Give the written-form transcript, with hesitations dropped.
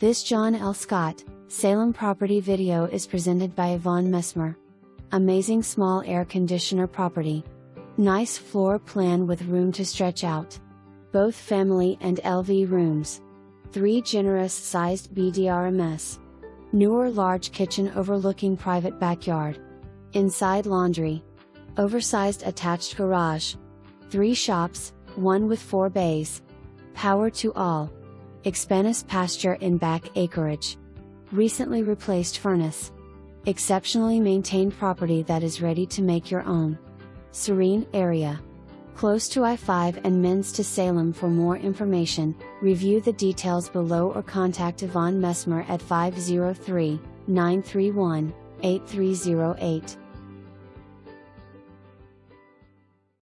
This John L. Scott, Salem property video is presented by Yvonne Messmer. Amazing small air conditioner property. Nice floor plan with room to stretch out. Both family and LV rooms. 3 generous sized bdrms. Newer large kitchen overlooking private backyard. Inside laundry. Oversized attached garage. 3 shops, 1 with 4 bays. Power to all. Expanisve pasture in back acreage. Recently replaced furnace. Exceptionally maintained property that is ready to make your own. Serene area. Close to I-5 and Men's to Salem. For more information, review the details below or contact Yvonne Messmer at 503-931-8308.